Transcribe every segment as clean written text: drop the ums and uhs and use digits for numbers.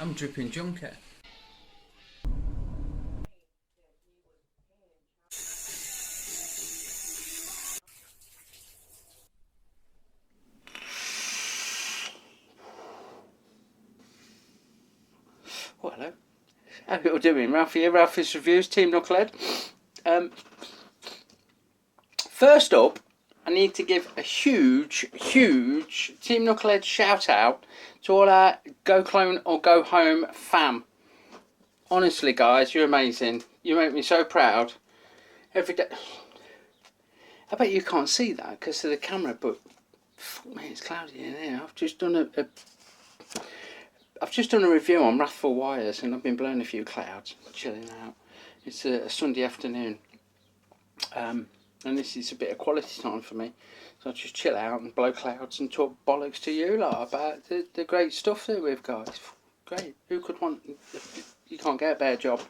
I'm dripping junket. Well, hello. How are you all doing? Ralfy here, Ralphy's Reviews, Team Knucklehead. First up, I need to give a huge Team Knucklehead shout out to all our Go Clone or Go Home fam. Honestly, guys, you're amazing. You make me so proud. Every day. I bet you can't see that because of the camera, but fuck me, it's cloudy in here. I've just done a review on wrathful wires, and I've been blowing a few clouds, chilling out. It's a Sunday afternoon, and this is a bit of quality time for me. So I just chill out and blow clouds and talk bollocks to you lot about the great stuff that we've got. It's great. Who could want? You can't get a better job.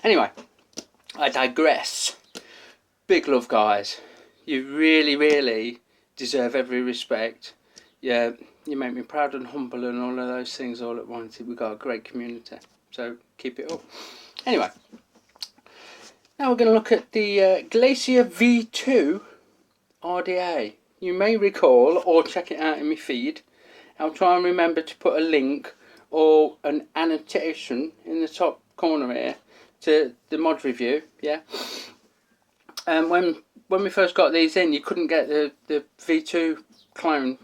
Anyway, I digress. Big love, guys. You really deserve every respect. Yeah, you make me proud and humble and all of those things all at once. We've got a great community, so keep it up. Anyway, now we're going to look at the Glacier V2 RDA. You may recall, or check it out in my feed. I'll try and remember to put a link or an annotation in the top corner here to the mod review. Yeah. When we first got these in, you couldn't get the V2 clone,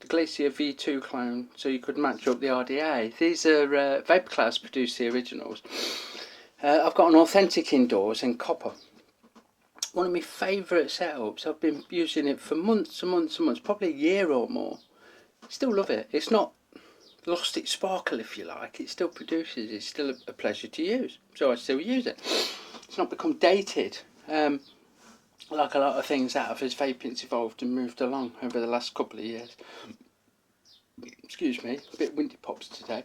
the Glacier V2 clone, so you could match up the RDA. These are Vapor Class produced the originals. I've got an authentic indoors in copper. One of my favourite setups. I've been using it for months and months and months, probably a year or more. Still love it. It's not lost its sparkle, if you like. It still produces. It's still a pleasure to use, so I still use it. It's not become dated. Like a lot of things out of as vaping's evolved and moved along over the last couple of years. Excuse me, a bit windy pops today.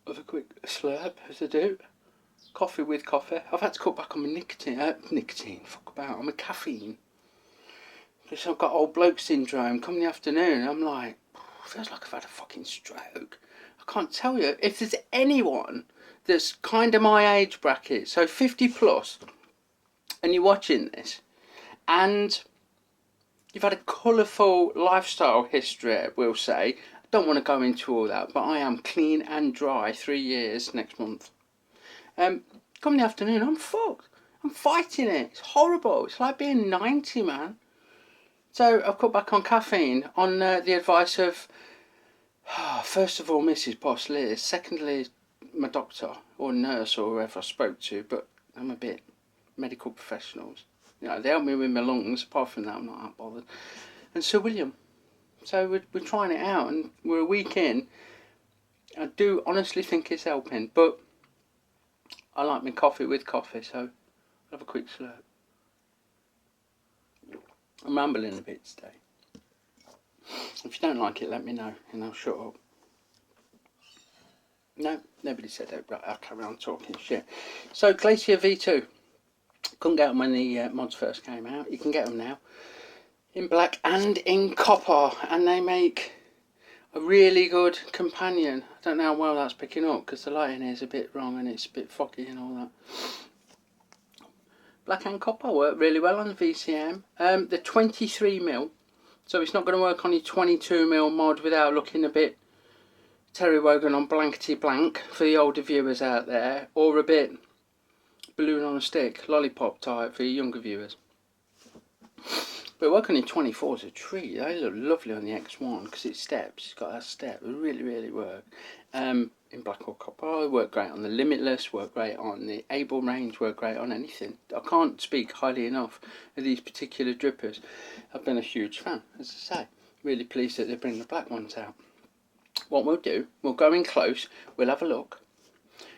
Have a quick slurp as I do. Coffee with coffee. I've had to cut back on my nicotine, fuck about, on my caffeine. Because I've got old bloke syndrome. Come in the afternoon, I'm like, feels like I've had a fucking stroke. I can't tell you. If there's anyone that's kind of my age bracket, so 50 plus, and you're watching this, and you've had a colourful lifestyle history, we'll say. I don't want to go into all that, but I am clean and dry 3 years next month. Come in the afternoon, I'm fucked. I'm fighting it. It's horrible. It's like being 90, man. So I've cut back on caffeine on the advice of, first of all, Mrs. Boss Liz. Secondly, my doctor or nurse or whoever I spoke to, but I'm a bit medical professionals. You know, they help me with my lungs. Apart from that, I'm not that bothered. And Sir William. So we're trying it out, and we're a week in. I do honestly think it's helping, but I like my coffee with coffee, so I'll have a quick slurp. I'm rambling a bit today. If you don't like it, let me know, and I'll shut up. No, nobody said that, but I'll carry on talking shit. So, Glacier V2. Couldn't get them when the mods first came out. You can get them now in black and in copper, and they make a really good companion. I don't know how well that's picking up because the lighting here is a bit wrong and it's a bit foggy and all that. Black and copper work really well on the VCM. The 23mm, so it's not going to work on your 22mm mod without looking a bit Terry Wogan on blankety blank for the older viewers out there, or a bit balloon on a stick, lollipop type for your younger viewers. But working in 24's a treat. They look lovely on the X1 because it steps. It's got that step. It really work. In black or copper, work great on the Limitless. Work great on the Able range. Work great on anything. I can't speak highly enough of these particular drippers. I've been a huge fan, as I say. Really pleased that they bring the black ones out. What we'll do, we'll go in close. We'll have a look.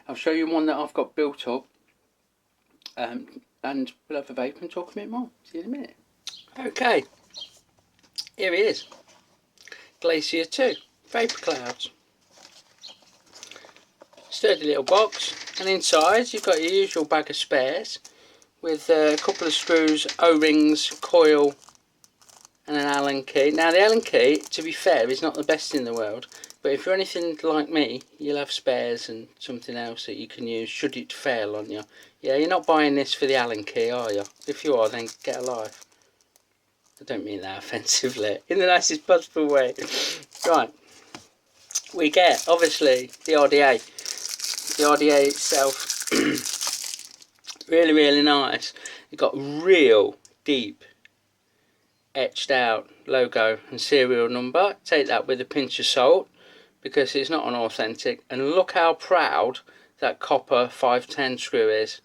I'll show you one that I've got built up. And we'll have a vape and talk a bit more. See you in a minute. Okay, here it is. Glacier 2, Vapor Clouds. Sturdy little box, and inside you've got your usual bag of spares with a couple of screws, O-rings, coil and an Allen key. Now the Allen key, to be fair, is not the best in the world But if you're anything like me, you'll have spares and something else that you can use should it fail on you. Yeah, you're not buying this for the Allen key, are you? If you are, then get a life. I don't mean that offensively, in the nicest possible way. Right, we get, obviously, the RDA. The RDA itself, really, really nice. It got real deep etched out logo and serial number. Take that with a pinch of salt, because it's not an authentic. And look how proud that copper 510 screw is.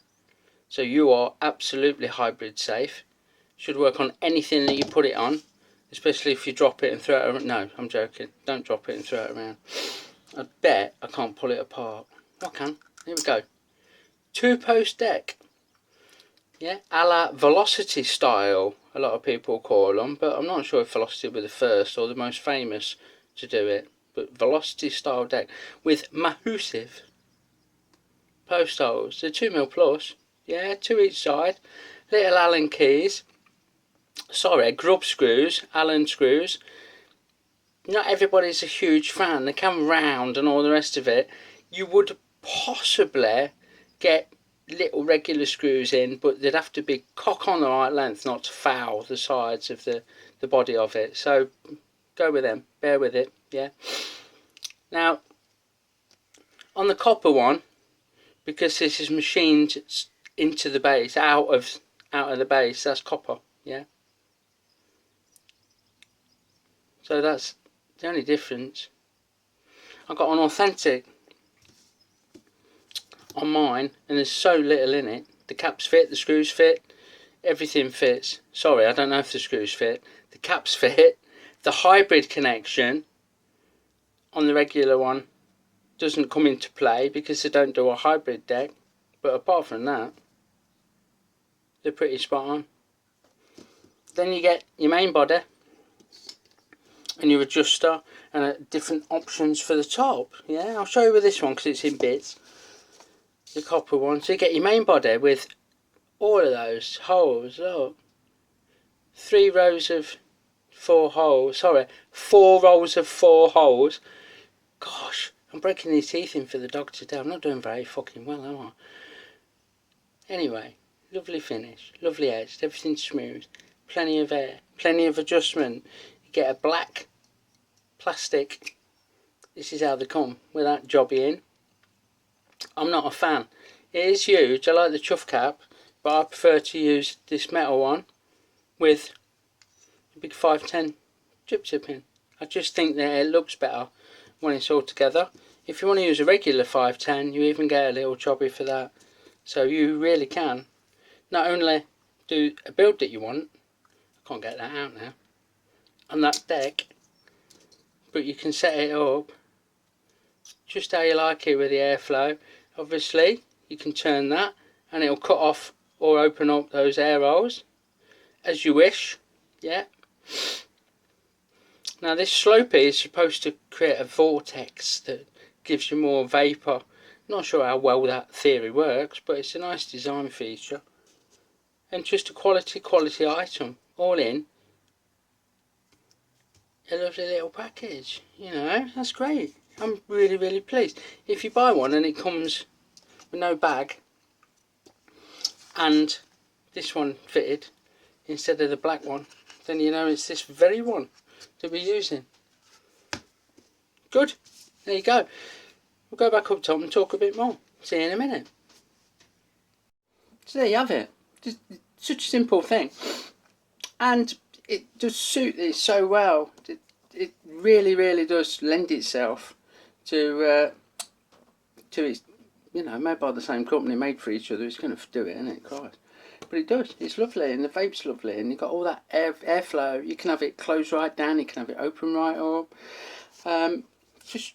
So you are absolutely hybrid safe. Should work on anything that you put it on, especially if you drop it and throw it around. No, I'm joking. Don't drop it and throw it around. I bet I can't pull it apart. I can. Here we go. 2-post deck. Yeah, a la Velocity style, a lot of people call them, but I'm not sure if Velocity were the first or the most famous to do it. But Velocity style deck with massive post holes. They're 2mm plus. Yeah, 2 each side. Little Allen keys. Sorry, grub screws, Allen screws. Not everybody's a huge fan. They come round and all the rest of it. You would possibly get little regular screws in, but they'd have to be cock on the right length not to foul the sides of the body of it. So go with them, bear with it. Yeah. Now on the copper one, because this is machined into the base, out of the base, that's copper. Yeah. So that's the only difference. I've got an authentic on mine, and there's so little in it. The caps fit, the screws fit, everything fits. Sorry, I don't know if the screws fit. The caps fit. The hybrid connection on the regular one doesn't come into play because they don't do a hybrid deck. But apart from that, they're pretty spot on. Then you get your main body and your adjuster and different options for the top. Yeah, I'll show you with this one because it's in bits. The copper one. So you get your main body with all of those holes. Look, 3 rows of 4 holes. Sorry, 4 rows of 4 holes. Gosh, I'm breaking these teeth in for the dog today. I'm not doing very fucking well, am I? Anyway, lovely finish, lovely edge, everything's smooth, plenty of air, plenty of adjustment. You get a black plastic. This is how they come with that jobby in. I'm not a fan. It is huge. I like the chuff cap, but I prefer to use this metal one with a big 510 gypsy pin. I just think that it looks better when it's all together. If you want to use a regular 510, you even get a little chobby for that. So you really can not only do a build that you want, I can't get that out now, on that deck, but you can set it up just how you like it with the airflow. Obviously you can turn that and it'll cut off or open up those air holes as you wish. Yeah. Now this slopey is supposed to create a vortex that gives you more vapour. Not sure how well that theory works, but it's a nice design feature and just a quality item. All in a lovely little package, you know. That's great. I'm really pleased. If you buy one and it comes with no bag and this one fitted instead of the black one, then you know it's this very one to be using. Good. There you go. We'll go back up top and talk a bit more. See you in a minute. So there you have it. Just such a simple thing, and it does suit this so well. It really does lend itself to its, you know, made by the same company, made for each other. It's going to do it, isn't it? Christ. But it does. It's lovely, and the vape's lovely, and you've got all that airflow. You can have it closed right down. You can have it open right up. Just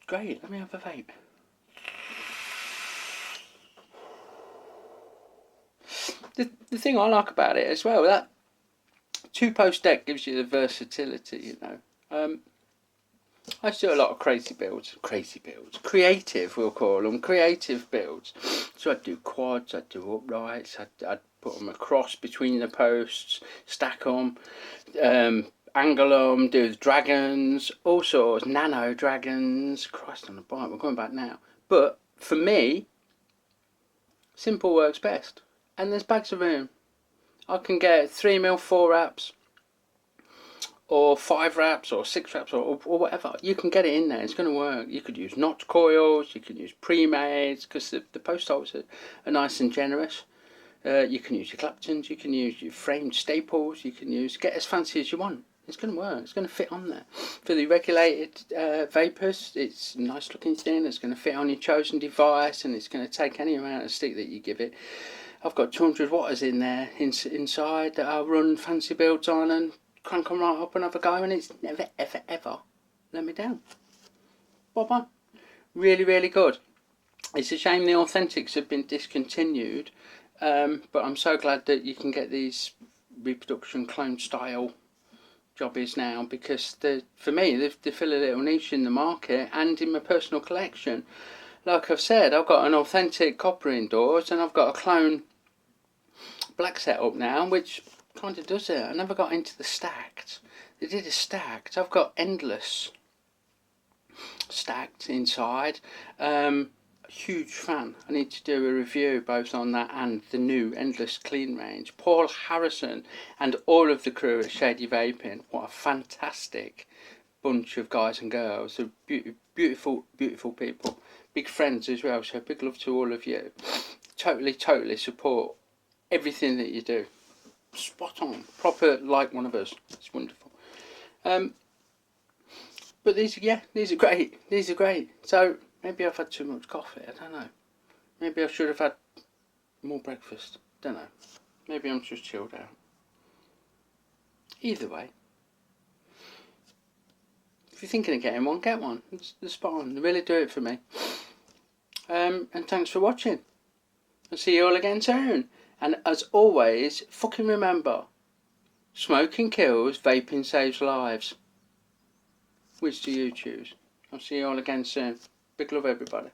great. Let me have a vape. The thing I like about it as well, that 2-post deck gives you the versatility, you know. I used to do a lot of creative builds, creative we'll call them, creative builds. So I'd do quads, I'd do uprights, I'd put them across between the posts, stack them. Angulum, do the dragons, all sorts, nano dragons. Christ on the bike, we're going back now. But for me, simple works best. And there's bags of room. I can get 3mm 4 wraps, or 5 wraps, or 6 wraps, or whatever. You can get it in there. It's going to work. You could use notch coils. You can use pre-mades because the post holes are nice and generous. You can use your Claptons. You can use your framed staples. You can get as fancy as you want. It's going to work. It's going to fit on there. For the regulated vapors, it's a nice looking thing. It's going to fit on your chosen device, and it's going to take any amount of stick that you give it. I've got 200 watters in there inside that I run fancy builds on and crank them right up and have a go, and it's never ever ever let me down. Bob on. Really, really good. It's a shame the authentics have been discontinued, but I'm so glad that you can get these reproduction clone style jobbies now, because for me they fill a little niche in the market and in my personal collection. Like I've said, I've got an authentic copper indoors, and I've got a clone black setup now, which kind of does it. I never got into the stacked. They did a stacked. I've got endless stacked inside. Huge fan. I need to do a review both on that and the new endless clean range. Paul Harrison and all of the crew at Shady Vaping. What a fantastic bunch of guys and girls. They're beautiful, beautiful people. Big friends as well, so big love to all of you. Totally support everything that you do. Spot on. Proper like one of us. It's wonderful. But these are great. These are great. So maybe I've had too much coffee. I don't know. Maybe I should have had more breakfast. Don't know. Maybe I'm just chilled out. Either way, if you're thinking of getting one, get one. It's spot on. They really do it for me. And thanks for watching. I'll see you all again soon. And as always, fucking remember, smoking kills, vaping saves lives. Which do you choose? I'll see you all again soon. Big love, everybody.